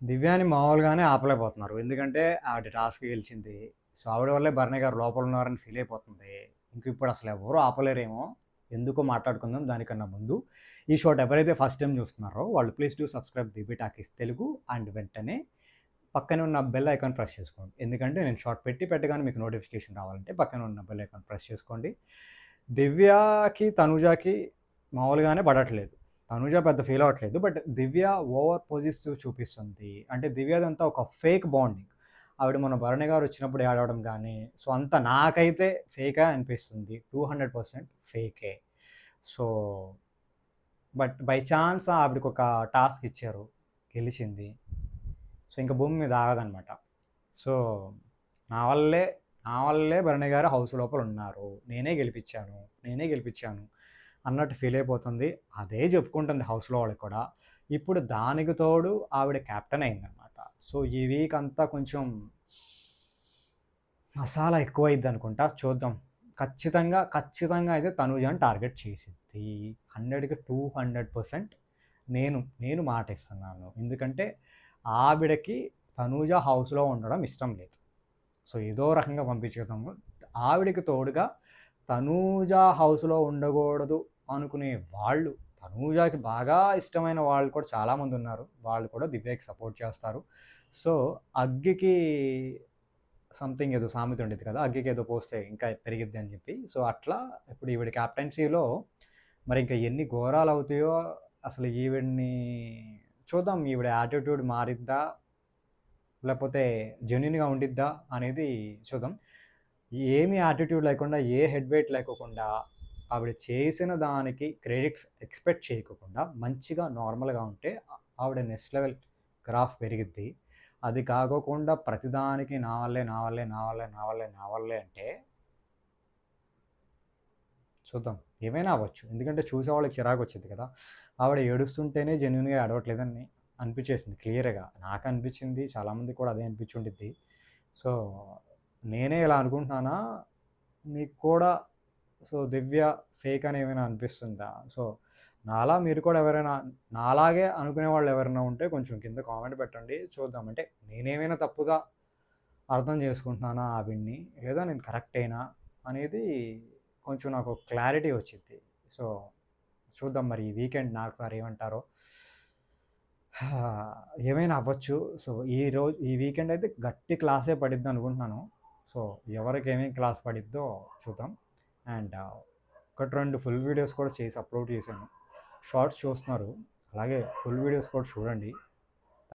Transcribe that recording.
దివ్యాని మామూలుగానే ఆపలేకపోతున్నారు. ఎందుకంటే ఆవిడ టాస్క్ గెలిచింది. సో, ఆవిడ వల్లే భరణి గారు లోపల ఉన్నారని ఫీల్ అయిపోతుంది. ఇంక ఇప్పుడు అసలు ఎవరు ఆపలేరేమో! ఎందుకో మాట్లాడుకుందాం దానికన్నా ముందు. ఈ షోట్ ఎవరైతే ఫస్ట్ టైమ్ చూస్తున్నారో వాళ్ళు please do subscribe BB talkies Telugu and వెంటనే పక్కనే ఉన్న బెల్ ఐకాన్ ప్రెస్ చేసుకోండి. ఎందుకంటే నేను షార్ట్ పెట్టగానే మీకు నోటిఫికేషన్ రావాలంటే పక్కన ఉన్న బెల్ ఐకాన్ ప్రెస్ చేసుకోండి. దివ్యకి, తనుజాకి మామూలుగానే పడట్లేదు. తనుజ పెద్ద ఫీల్ అవ్వట్లేదు. బట్ దివ్య ఓవర్ పొజిటివ్ చూపిస్తుంది. అంటే దివ్యదంతా ఒక ఫేక్ బాండింగ్. ఆవిడ మొన్న భరణి గారు వచ్చినప్పుడు ఏడవడం గానీ, సో అంతా నాకైతే ఫేకే అనిపిస్తుంది. 200% ఫేకే. సో, బట్ బై ఛాన్స్ ఆవిడకొక టాస్క్ ఇచ్చారు. గెలిచింది. సో, ఇంక భూమి మీద ఆగదనమాట. సో, నా వల్లే నా వల్లే భరణి గారు హౌస్ లోపల ఉన్నారు. నేనే గెలిపిచ్చాను అన్నట్టు ఫీల్ అయిపోతుంది. అదే చెప్పుకుంటుంది హౌస్‌లో వాళ్ళకి కూడా. ఇప్పుడు దానికి తోడు ఆవిడ కెప్టెన్ అయిందనమాట. సో, ఈ వీక్ అంతా కొంచెం మసాలా ఎక్కువైద్దనుకుంటా. చూద్దాం. ఖచ్చితంగా అయితే తనూజని టార్గెట్ చేసిద్ది. 100కి 200% నేను మాటిస్తున్నాను. ఎందుకంటే ఆవిడకి తనూజ హౌస్‌లో ఉండడం ఇష్టం లేదు. సో, ఏదో రకంగా పంపించేద్దాము. ఆవిడకి తోడుగా తనూజ హౌస్‌లో ఉండకూడదు అనుకునే వాళ్ళు, తనూజకి బాగా ఇష్టమైన వాళ్ళు కూడా చాలామందున్నారు. వాళ్ళు కూడా దివ్యకి సపోర్ట్ చేస్తారు. సో, అగ్గికి సంథింగ్ ఏదో సామెత ఉండేది కదా! అగ్గికి ఏదో పోస్తే ఇంకా పెరిగిద్ది అని చెప్పి. సో, అట్లా ఇప్పుడు ఈవిడ క్యాప్టెన్సీలో మరి ఇంకా ఎన్ని ఘోరాలవుతాయో అసలు ఈవిడ్ని చూద్దాం. ఈవిడ యాటిట్యూడ్ మారిద్దా? లేకపోతే జెన్యూన్‌గా ఉండిద్దా? అనేది చూద్దాం. ఏమి యాటిట్యూడ్ లేకుండా, ఏ హెడ్ వెయిట్ లేకోకుండా, ఆవిడ చేసిన దానికి క్రెడిట్స్ ఎక్స్‌పెక్ట్ చేయకోకుండా, మంచిగా నార్మల్‌గా ఉంటే ఆవిడ నెక్స్ట్ లెవెల్ గ్రాఫ్ పెరిగిద్ది. అది కాకోకుండా ప్రతిదానికి నా వల్లే అంటే చూద్దాం. ఏమైనా అవ్వచ్చు. ఎందుకంటే చూసేవాళ్ళకి చిరాకొచ్చిద్ది కదా! ఆవిడ ఏడుస్తుంటేనే జెన్యూన్‌గా ఏడవట్లేదని అనిపిచ్చేసింది క్లియర్‌గా. నాకనిపిచ్చింది. చాలామందికి కూడా అదే అనిపిచ్చుండిద్ది. సో, నేనే ఇలా అనుకుంటున్నానా? మీకు కూడా సో, దివ్య ఫేక్ అని ఏమైనా అనిపిస్తుందా? సో, మీరు కూడా ఎవరైనా నాలాగే అనుకునే వాళ్ళు ఎవరైనా ఉంటే కొంచెం కింద కామెంట్ పెట్టండి. చూద్దాం. అంటే నేనేమైనా తప్పుగా అర్థం చేసుకుంటున్నానా ఆవిడని? లేదా నేను కరెక్టేనా? అనేది కొంచెం నాకు క్లారిటీ వచ్చిద్ది. సో, చూద్దాం మరి ఈ వీకెండ్ నాకు ఏమంటారో. ఏమైనా అవ్వచ్చు. సో, ఈ వీకెండ్ అయితే గట్టి క్లాసే పడిద్దనుకుంటున్నాను. సో, ఎవరికేమేం క్లాస్ పడిద్దో చూద్దాం. అండ్ ఒకటి, 2 ఫుల్ వీడియోస్ కూడా చేసి అప్‌లోడ్ చేశాను. షార్ట్స్ చూస్తున్నారు. అలాగే ఫుల్ వీడియోస్ కూడా చూడండి.